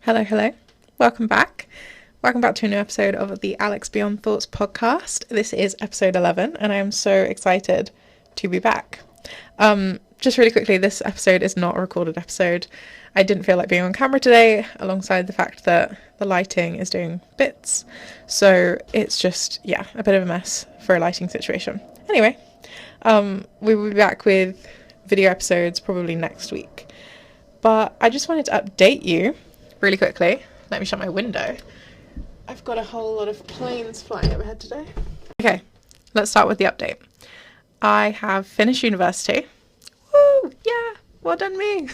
Hello, hello. Welcome back. Welcome back to a new episode of the Alex Beyond Thoughts podcast. This is episode 11, and I am so excited to be back. Just really quickly, this episode is not a recorded episode. I didn't feel like being on camera today, alongside the fact that the lighting is doing bits. So it's just, a bit of a mess for a lighting situation. Anyway, we will be back with video episodes probably next week. But I just wanted to update you really quickly. Let me shut my window. I've got a whole lot of planes flying overhead today. Okay, let's start with the update. I have finished university. Woo! Yeah! Well done me!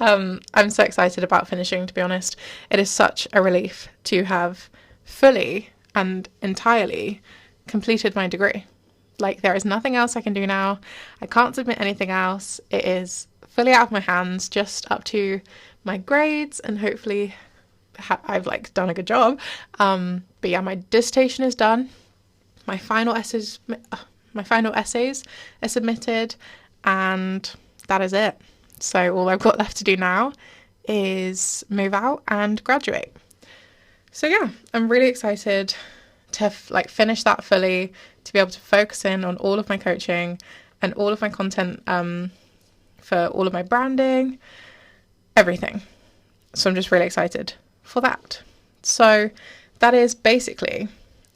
I'm so excited about finishing, to be honest. It is such a relief to have fully and entirely completed my degree. Like, there is nothing else I can do now. I can't submit anything else. It is fully out of my hands, just up to my grades, and hopefully I've done a good job. But yeah, my dissertation is done. My final essays are submitted, and that is it. So all I've got left to do now is move out and graduate. So yeah, I'm really excited to finish that fully, to be able to focus in on all of my coaching and all of my content for all of my branding, everything. So I'm just really excited for that. So that is basically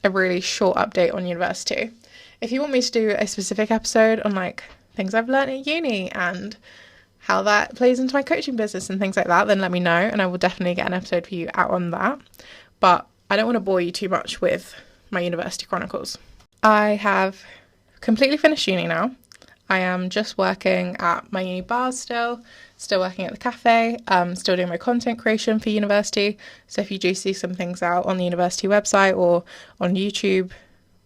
a really short update on university. If you want me to do a specific episode on things I've learned at uni and how that plays into my coaching business and things like that, then let me know, and I will definitely get an episode for you out on that. But I don't want to bore you too much with my university chronicles. I have completely finished uni now. I am just working at my uni bars still working at the cafe, still doing my content creation for university. So if you do see some things out on the university website or on YouTube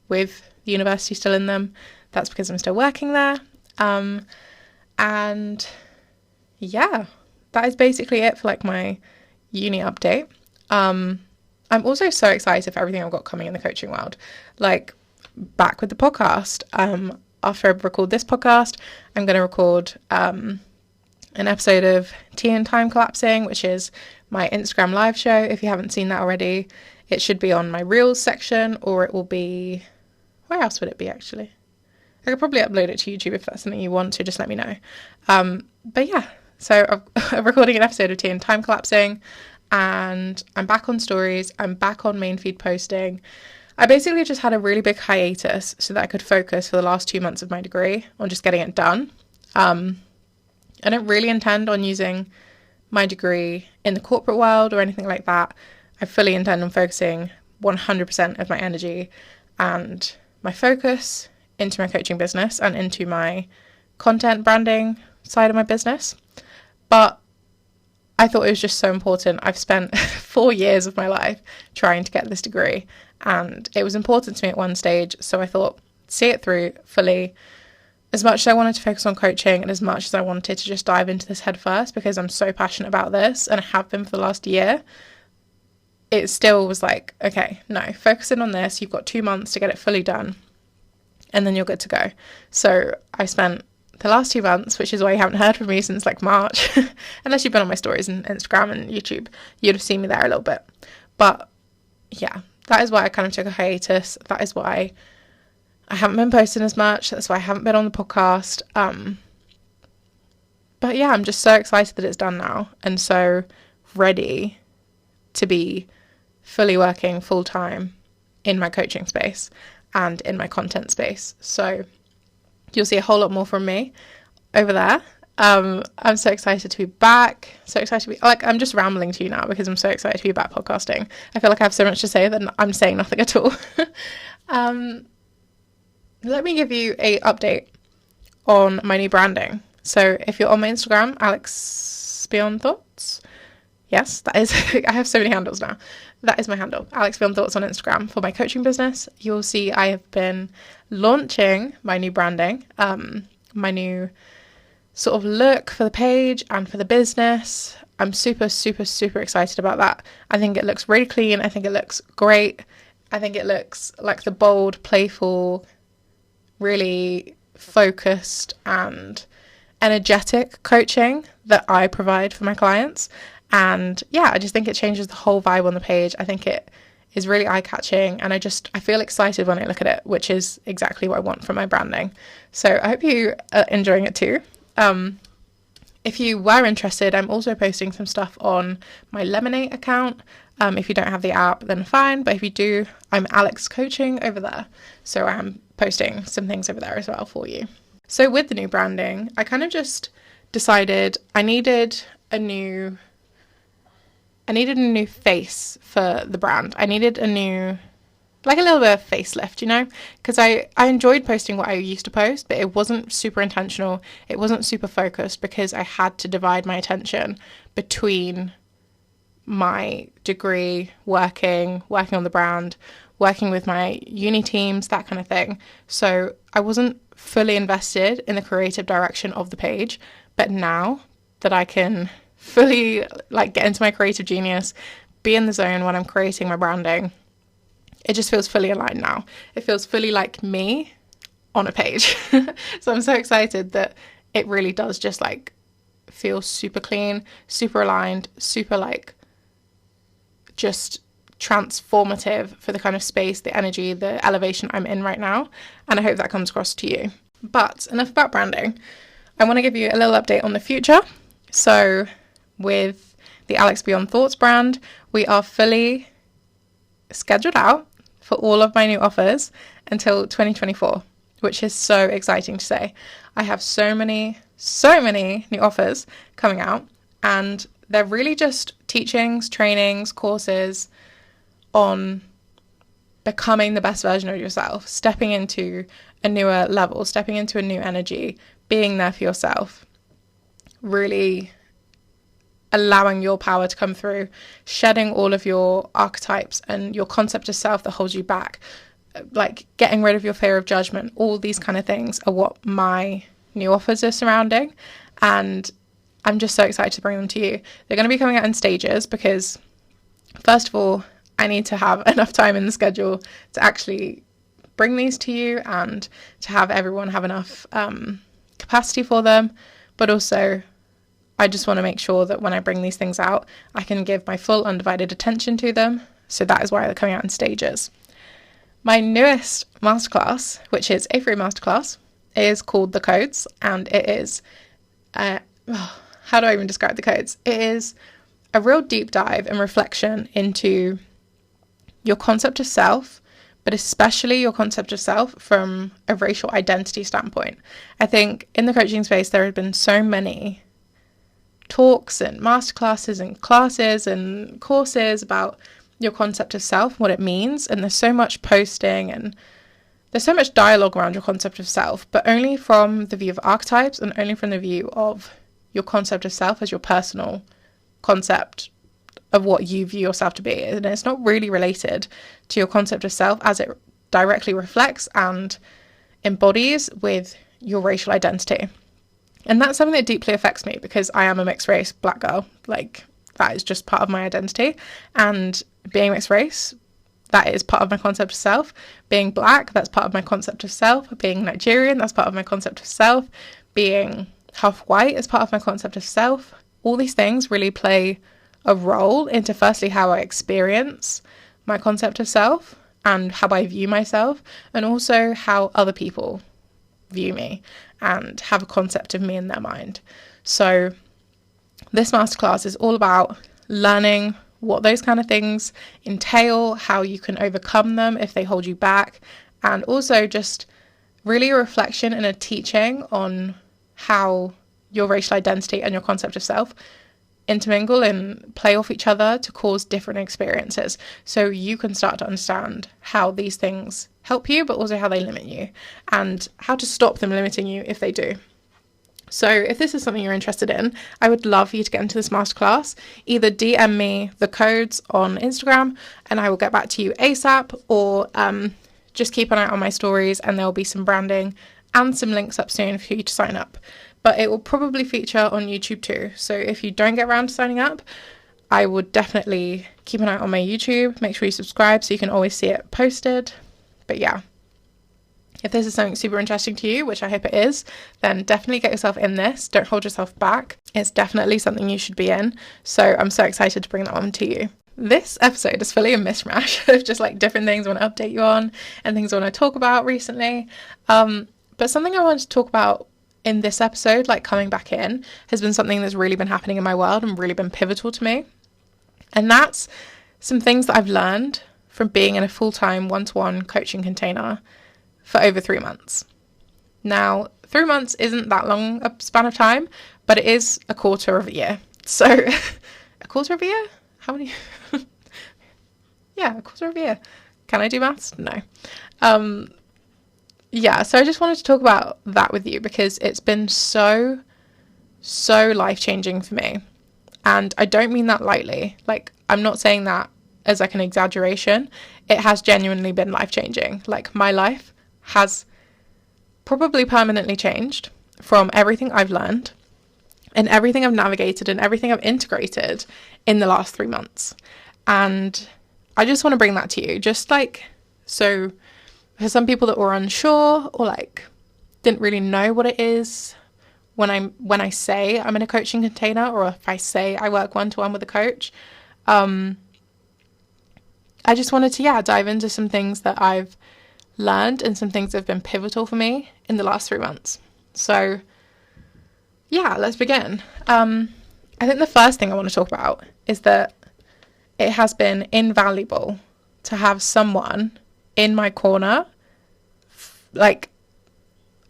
with the university still in them, that's because I'm still working there. And yeah, that is basically it for my uni update. I'm also so excited for everything I've got coming in the coaching world. Back with the podcast. After I record this podcast, I'm going to record an episode of Tea and Time Collapsing, which is my Instagram live show. If you haven't seen that already, it should be on my Reels section, or it will be... Where else would it be, actually? I could probably upload it to YouTube if that's something you want to, just let me know. But yeah, so I'm recording an episode of Tea and Time Collapsing, and I'm back on stories. I'm back on main feed posting. I basically just had a really big hiatus so that I could focus for the last 2 months of my degree on just getting it done. I don't really intend on using my degree in the corporate world or anything like that. I fully intend on focusing 100% of my energy and my focus into my coaching business and into my content branding side of my business. But I thought it was just so important. I've spent 4 years of my life trying to get this degree, and it was important to me at one stage. So I thought, see it through fully. As much as I wanted to focus on coaching and as much as I wanted to just dive into this head first, because I'm so passionate about this and I have been for the last year, it still was okay, no, focus in on this. You've got 2 months to get it fully done, and then you're good to go. So I spent the last 2 months, which is why you haven't heard from me since March, unless you've been on my stories on Instagram and YouTube, you'd have seen me there a little bit. But yeah, that is why I kind of took a hiatus. That is why I haven't been posting as much. That's why I haven't been on the podcast. But yeah, I'm just so excited that it's done now, and so ready to be fully working full time in my coaching space and in my content space. So you'll see a whole lot more from me over there. I'm so excited to be back. So excited to be I'm just rambling to you now because I'm so excited to be back podcasting. I feel like I have so much to say that I'm saying nothing at all. Let me give you a update on my new branding. So if you're on my Instagram, Alex Beyond Thoughts. Yes, that is, I have so many handles now. That is my handle, Alex Beyond Thoughts on Instagram for my coaching business. You'll see I have been launching my new branding, my new sort of look for the page and for the business. I'm super, super, super excited about that. I think it looks really clean. I think it looks great. I think it looks like the bold, playful, really focused and energetic coaching that I provide for my clients. And yeah, I just think it changes the whole vibe on the page. I think it is really eye-catching, and I feel excited when I look at it, which is exactly what I want from my branding. So I hope you are enjoying it too. If you were interested, I'm also posting some stuff on my Lemonade account. If you don't have the app, then fine. But if you do, I'm Alex Coaching over there. So I'm posting some things over there as well for you. So with the new branding, I kind of just decided I needed a new face for the brand. I needed a little bit of facelift, you know, because I enjoyed posting what I used to post, but it wasn't super intentional. It wasn't super focused because I had to divide my attention between my degree, working on the brand, working with my uni teams, that kind of thing. So I wasn't fully invested in the creative direction of the page, but now that I can fully get into my creative genius, be in the zone when I'm creating my branding, it just feels fully aligned now. It feels fully like me on a page. So I'm so excited that it really does just feel super clean, super aligned, super just transformative for the kind of space, the energy, the elevation I'm in right now. And I hope that comes across to you. But enough about branding. I want to give you a little update on the future. So with the Alex Beyond Thoughts brand, we are fully scheduled out for all of my new offers until 2024, which is so exciting to say. I have so many new offers coming out, and they're really just teachings, trainings, courses on becoming the best version of yourself, stepping into a newer level, stepping into a new energy, being there for yourself, really allowing your power to come through, shedding all of your archetypes and your concept of self that holds you back, getting rid of your fear of judgment. All these kind of things are what my new offers are surrounding, and I'm just so excited to bring them to you. They're going to be coming out in stages because, first of all, I need to have enough time in the schedule to actually bring these to you and to have everyone have enough capacity for them. But also, I just want to make sure that when I bring these things out, I can give my full undivided attention to them. So that is why they're coming out in stages. My newest masterclass, which is a free masterclass, is called The Codes, and it is, how do I even describe the codes? It is a real deep dive and reflection into your concept of self, but especially your concept of self from a racial identity standpoint. I think in the coaching space, there have been so many talks and masterclasses and classes and courses about your concept of self, what it means, and there's so much posting and there's so much dialogue around your concept of self, but only from the view of archetypes and only from the view of your concept of self as your personal concept of what you view yourself to be. And it's not really related to your concept of self as it directly reflects and embodies with your racial identity. And that's something that deeply affects me because I am a mixed race black girl. That is just part of my identity. And being mixed race, that is part of my concept of self. Being black, that's part of my concept of self. Being Nigerian, that's part of my concept of self. Being half white is part of my concept of self. All these things really play a role into firstly how I experience my concept of self and how I view myself, and also how other people view me and have a concept of me in their mind. So this masterclass is all about learning what those kind of things entail, how you can overcome them if they hold you back, and also just really a reflection and a teaching on how your racial identity and your concept of self intermingle and play off each other to cause different experiences, so you can start to understand how these things help you but also how they limit you and how to stop them limiting you if they do. So if this is something you're interested in, I would love for you to get into this masterclass. Either DM me the codes on Instagram and I will get back to you ASAP, or just keep an eye on my stories and there will be some branding and some links up soon for you to sign up. But it will probably feature on YouTube too. So if you don't get around to signing up, I would definitely keep an eye on my YouTube. Make sure you subscribe so you can always see it posted. But yeah, If this is something super interesting to you, which I hope it is, then definitely get yourself in this. Don't hold yourself back. It's definitely something you should be in. So I'm so excited to bring that one to you. This episode is fully a mishmash of just like different things I want to update you on and things I want to talk about recently. But something I wanted to talk about in this episode, like coming back in, has been something that's really been happening in my world and really been pivotal to me. And that's some things that I've learned from being in a full-time one-to-one coaching container for over 3 months. Now, 3 months isn't that long a span of time, but it is a quarter of a year. So, a quarter of a year? How many? Yeah, a quarter of a year. Can I do maths? No. Yeah, so I just wanted to talk about that with you because it's been so life-changing for me. And I don't mean that lightly. Like, I'm not saying that as like an exaggeration. It has genuinely been life-changing. Like, my life has probably permanently changed from everything I've learned and everything I've navigated and everything I've integrated in the last 3 months. And I just want to bring that to you, just like, so for some people that were unsure or like didn't really know what it is when I say I'm in a coaching container, or if I say I work one-to-one with a coach, I just wanted to dive into some things that I've learned and some things that have been pivotal for me in the last 3 months. So let's begin. I think the first thing I want to talk about is that it has been invaluable to have someone in my corner, like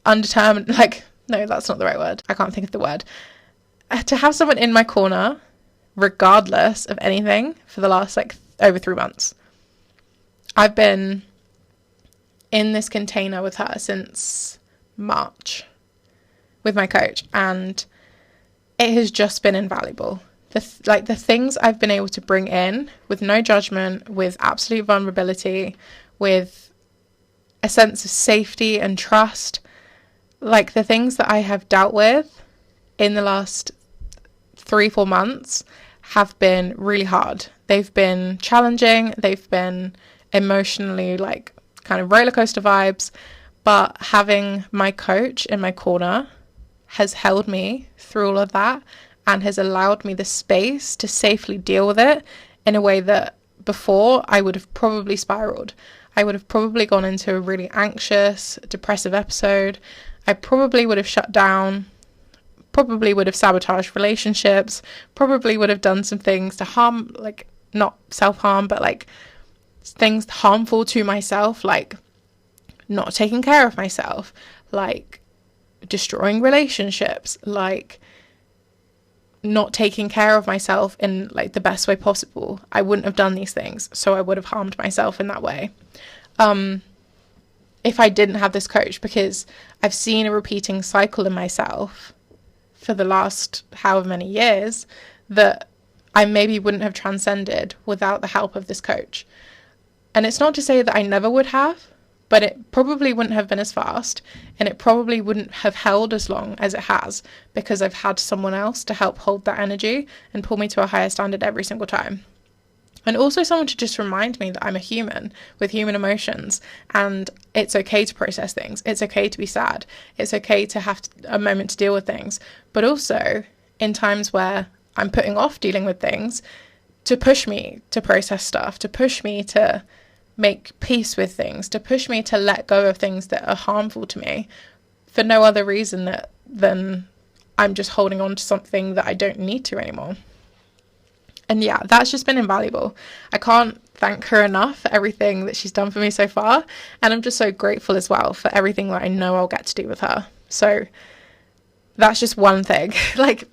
undetermined, like, no, that's not the right word. I can't think of the word. To have someone in my corner, regardless of anything, for the last like over 3 months. I've been in this container with her since March with my coach, and it has just been invaluable. The things I've been able to bring in with no judgment, with absolute vulnerability, with a sense of safety and trust, like the things that I have dealt with in the last 3-4 months have been really hard. They've been challenging, they've been emotionally like kind of roller coaster vibes, but having my coach in my corner has held me through all of that and has allowed me the space to safely deal with it in a way that before I would have probably spiraled. I would have probably gone into a really anxious, depressive episode. I probably would have shut down, probably would have sabotaged relationships, probably would have done some things to harm, like not self-harm, but like things harmful to myself, like not taking care of myself, like destroying relationships, like not taking care of myself in like the best way possible. I wouldn't have done these things, so I would have harmed myself in that way if I didn't have this coach, because I've seen a repeating cycle in myself for the last however many years that I maybe wouldn't have transcended without the help of this coach. And it's not to say that I never would have, but it probably wouldn't have been as fast, and it probably wouldn't have held as long as it has, because I've had someone else to help hold that energy and pull me to a higher standard every single time. And also someone to just remind me that I'm a human with human emotions, and it's okay to process things. It's okay to be sad. It's okay to have a moment to deal with things. But also in times where I'm putting off dealing with things, to push me to process stuff, to push me to make peace with things, to push me to let go of things that are harmful to me for no other reason than I'm just holding on to something that I don't need to anymore. And that's just been invaluable. I can't thank her enough for everything that she's done for me so far, and I'm just so grateful as well for everything that I know I'll get to do with her. So that's just one thing. Like,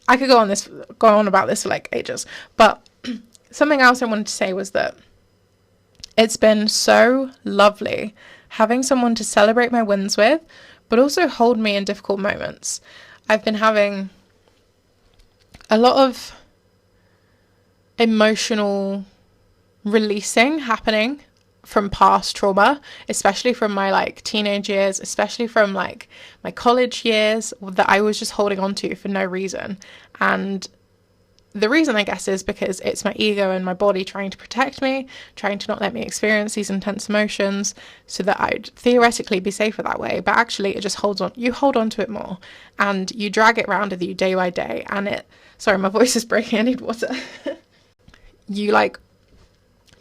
I could go on about this for like ages, but something else I wanted to say was that it's been so lovely having someone to celebrate my wins with, but also hold me in difficult moments. I've been having a lot of emotional releasing happening from past trauma, especially from my like teenage years, especially from like my college years, that I was just holding on to for no reason. And the reason, I guess, is because it's my ego and my body trying to protect me, trying to not let me experience these intense emotions so that I'd theoretically be safer that way. But actually, it just holds on. You hold on to it more and you drag it around with you day by day. And sorry, my voice is breaking. I need water. You like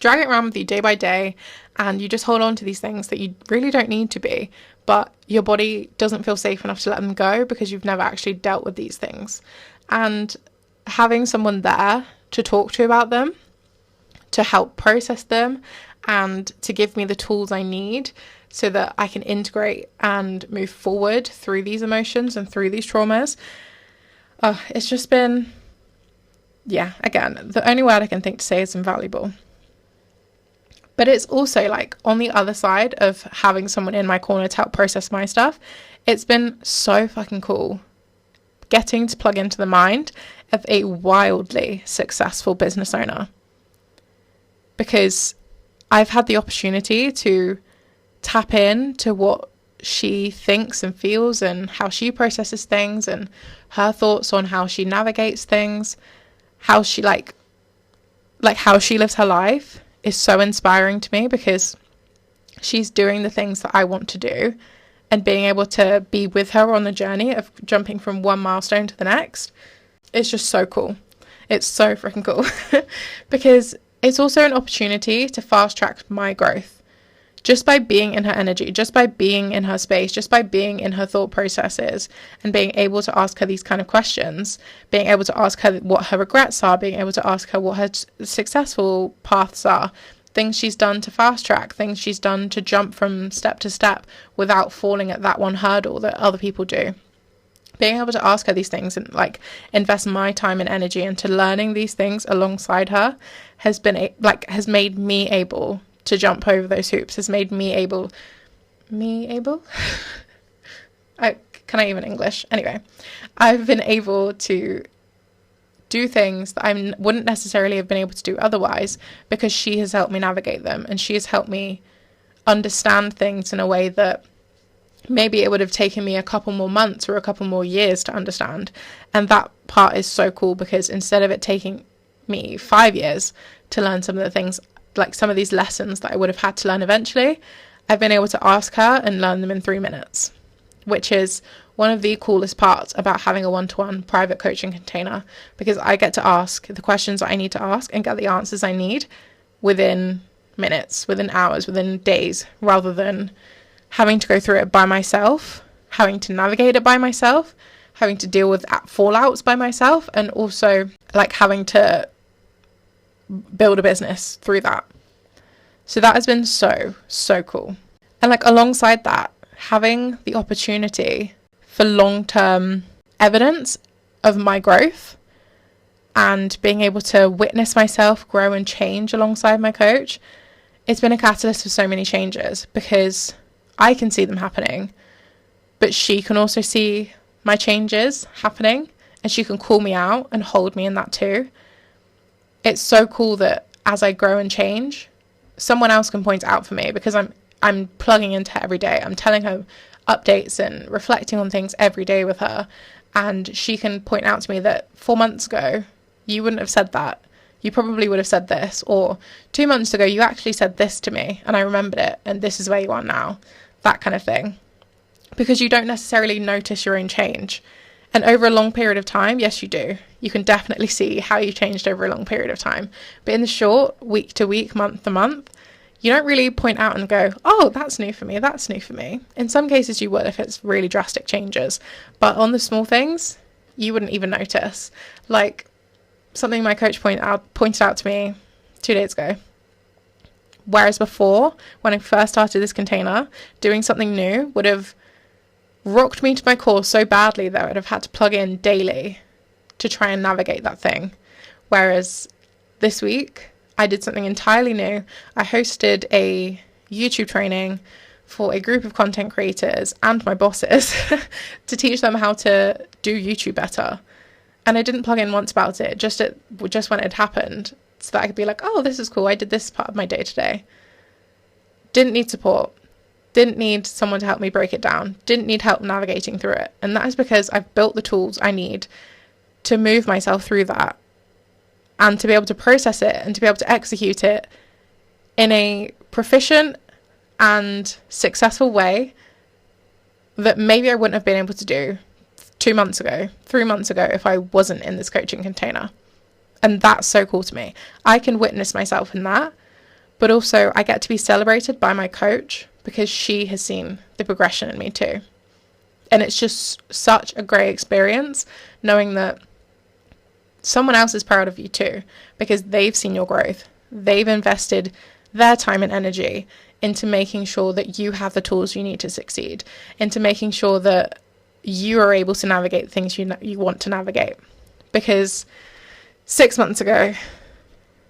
drag it around with you day by day and you just hold on to these things that you really don't need to be. But your body doesn't feel safe enough to let them go because you've never actually dealt with these things. And having someone there to talk to about them, to help process them, and to give me the tools I need so that I can integrate and move forward through these emotions and through these traumas. It's just been, again, the only word I can think to say is invaluable. But it's also like on the other side of having someone in my corner to help process my stuff, it's been so fucking cool getting to plug into the mind of a wildly successful business owner, because I've had the opportunity to tap in to what she thinks and feels and how she processes things and her thoughts on how she navigates things, how she like how she lives her life is so inspiring to me, because she's doing the things that I want to do, and being able to be with her on the journey of jumping from one milestone to the next, it's just so cool. It's so freaking cool because it's also an opportunity to fast track my growth just by being in her energy, just by being in her space, just by being in her thought processes and being able to ask her these kind of questions, being able to ask her what her regrets are, being able to ask her what her successful paths are, things she's done to fast track, things she's done to jump from step to step without falling at that one hurdle that other people do. Being able to ask her these things and like invest my time and energy into learning these things alongside her has been has made me able to jump over those hoops, has made me able can I even English? Anyway, I've been able to do things that I wouldn't necessarily have been able to do otherwise, because she has helped me navigate them, and she has helped me understand things in a way that maybe it would have taken me a couple more months or a couple more years to understand. And that part is so cool, because instead of it taking me 5 years to learn some of the things, like some of these lessons that I would have had to learn eventually, I've been able to ask her and learn them in 3 minutes, which is one of the coolest parts about having a one-to-one private coaching container, because I get to ask the questions that I need to ask and get the answers I need within minutes, within hours, within days, rather than having to go through it by myself, having to navigate it by myself, having to deal with fallouts by myself, and also like having to build a business through that. So that has been so cool. And like alongside that, having the opportunity for long-term evidence of my growth and being able to witness myself grow and change alongside my coach, it's been a catalyst for so many changes, because I can see them happening, but she can also see my changes happening, and she can call me out and hold me in that too. It's so cool that as I grow and change, someone else can point it out for me, because I'm plugging into her every day. I'm telling her updates and reflecting on things every day with her, and she can point out to me that 4 months ago you wouldn't have said that, you probably would have said this, or 2 months ago you actually said this to me and I remembered it, and this is where you are now, that kind of thing. Because you don't necessarily notice your own change, and over a long period of time, yes you do, you can definitely see how you changed over a long period of time, but in the short, week to week, month to month, you don't really point out and go, oh, that's new for me, that's new for me. In some cases you would if it's really drastic changes, but on the small things, you wouldn't even notice. Like something my coach pointed out to me 2 days ago. Whereas before, when I first started this container, doing something new would have rocked me to my core so badly that I would have had to plug in daily to try and navigate that thing. Whereas this week, I did something entirely new. I hosted a YouTube training for a group of content creators and my bosses to teach them how to do YouTube better. And I didn't plug in once about it, just when it happened, so that I could be like, oh, this is cool, I did this part of my day today. Didn't need support. Didn't need someone to help me break it down. Didn't need help navigating through it. And that is because I've built the tools I need to move myself through that and to be able to process it and to be able to execute it in a proficient and successful way that maybe I wouldn't have been able to do 2 months ago, 3 months ago, if I wasn't in this coaching container. And that's so cool to me. I can witness myself in that, but also I get to be celebrated by my coach because she has seen the progression in me too. And it's just such a great experience knowing that someone else is proud of you too, because they've seen your growth. They've invested their time and energy into making sure that you have the tools you need to succeed, into making sure that you are able to navigate the things you want to navigate. Because 6 months ago,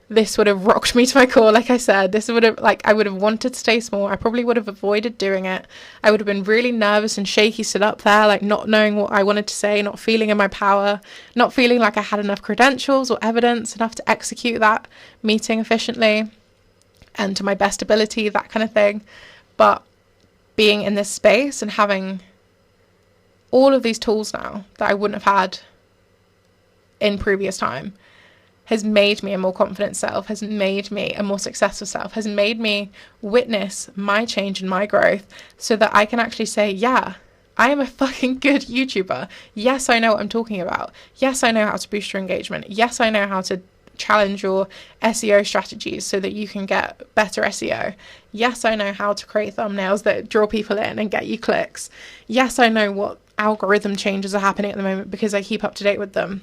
this would have rocked me to my core. Like I said, this would have, I would have wanted to stay small. I probably would have avoided doing it. I would have been really nervous and shaky, stood up there, not knowing what I wanted to say, not feeling in my power, not feeling like I had enough credentials or evidence enough to execute that meeting efficiently and to my best ability, that kind of thing. But being in this space and having all of these tools now that I wouldn't have had in previous time has made me a more confident self, has made me a more successful self, has made me witness my change and my growth so that I can actually say, yeah, I am a fucking good YouTuber. Yes, I know what I'm talking about. Yes, I know how to boost your engagement. Yes, I know how to challenge your SEO strategies so that you can get better SEO. Yes, I know how to create thumbnails that draw people in and get you clicks. Yes, I know what algorithm changes are happening at the moment because I keep up to date with them.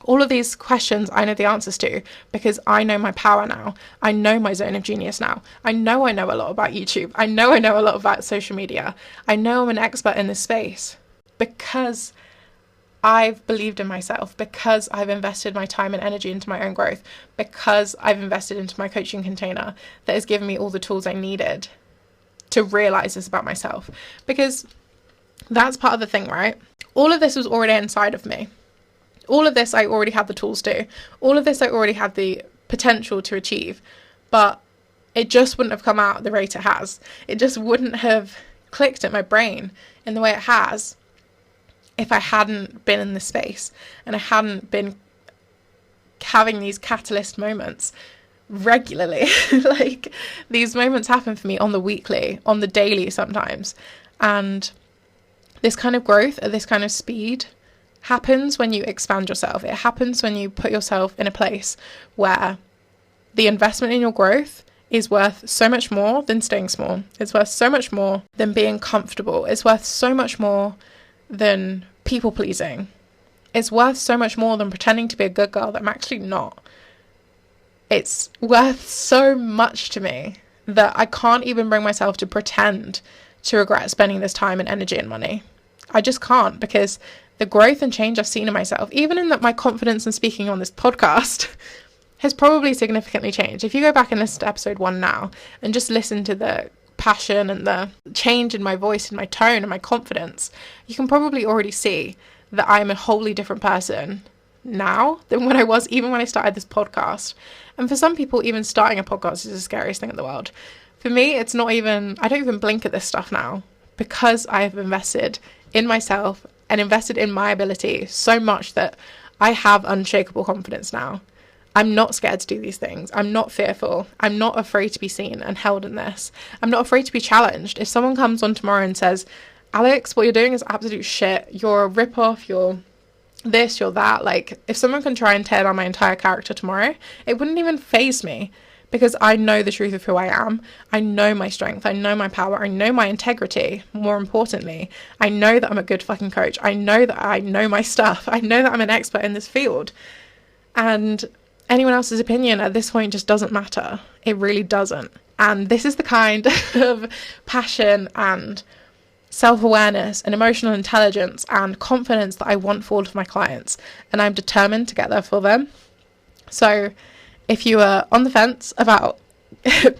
All of these questions I know the answers to because I know my power now. I know my zone of genius now. I know a lot about YouTube. I know a lot about social media. I know I'm an expert in this space because I've believed in myself, because I've invested my time and energy into my own growth, because I've invested into my coaching container that has given me all the tools I needed to realize this about myself. Because that's part of the thing, right? All of this was already inside of me. All of this I already had the tools to. All of this I already had the potential to achieve. But it just wouldn't have come out the rate it has. It just wouldn't have clicked at my brain in the way it has if I hadn't been in this space and I hadn't been having these catalyst moments regularly. These moments happen for me on the weekly, on the daily sometimes. And this kind of growth at this kind of speed happens when you expand yourself. It happens when you put yourself in a place where the investment in your growth is worth so much more than staying small. It's worth so much more than being comfortable. It's worth so much more than people pleasing. It's worth so much more than pretending to be a good girl that I'm actually not. It's worth so much to me that I can't even bring myself to pretend to regret spending this time and energy and money. I just can't, because the growth and change I've seen in myself, even in that my confidence in speaking on this podcast has probably significantly changed. If you go back and listen to episode 1 now and just listen to the passion and the change in my voice and my tone and my confidence, you can probably already see that I'm a wholly different person now than when I was even when I started this podcast. And for some people, even starting a podcast is the scariest thing in the world. For me, it's not even, I don't even blink at this stuff now because I have invested in myself and invested in my ability so much that I have unshakable confidence now. I'm not scared to do these things. I'm not fearful. I'm not afraid to be seen and held in this. I'm not afraid to be challenged. If someone comes on tomorrow and says, Alex, what you're doing is absolute shit. You're a rip-off. You're this, you're that. If someone can try and tear down my entire character tomorrow, it wouldn't even faze me because I know the truth of who I am. I know my strength. I know my power. I know my integrity. More importantly, I know that I'm a good fucking coach. I know that I know my stuff. I know that I'm an expert in this field. And anyone else's opinion at this point just doesn't matter. It really doesn't. And this is the kind of passion and self-awareness and emotional intelligence and confidence that I want for all of my clients. And I'm determined to get there for them. So if you are on the fence about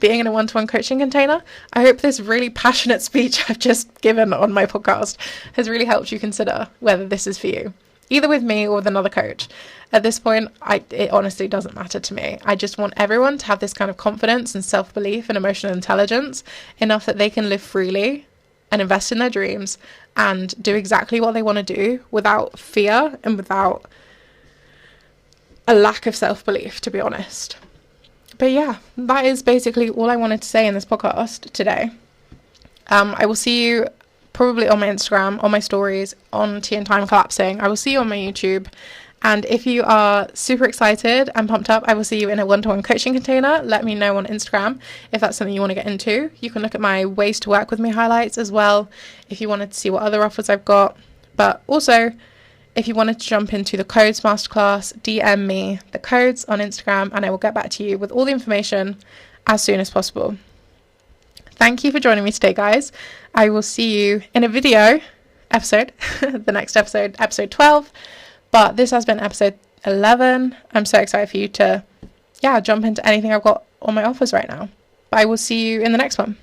being in a one-to-one coaching container, I hope this really passionate speech I've just given on my podcast has really helped you consider whether this is for you, either with me or with another coach. At this point, it honestly doesn't matter to me. I just want everyone to have this kind of confidence and self-belief and emotional intelligence enough that they can live freely and invest in their dreams and do exactly what they want to do without fear and without a lack of self-belief, to be honest. But yeah, that is basically all I wanted to say in this podcast today. I will see you probably on my Instagram, on my stories, on Tea and Time Collapsing. I will see you on my YouTube. And if you are super excited and pumped up, I will see you in a one-to-one coaching container. Let me know on Instagram if that's something you want to get into. You can look at my ways to work with me highlights as well if you wanted to see what other offers I've got. But also, if you wanted to jump into the codes masterclass, DM me the codes on Instagram and I will get back to you with all the information as soon as possible. Thank you for joining me today, guys. I will see you in a video episode, the next episode, episode 12. But this has been episode 11. I'm so excited for you to, jump into anything I've got on my offers right now. But I will see you in the next one.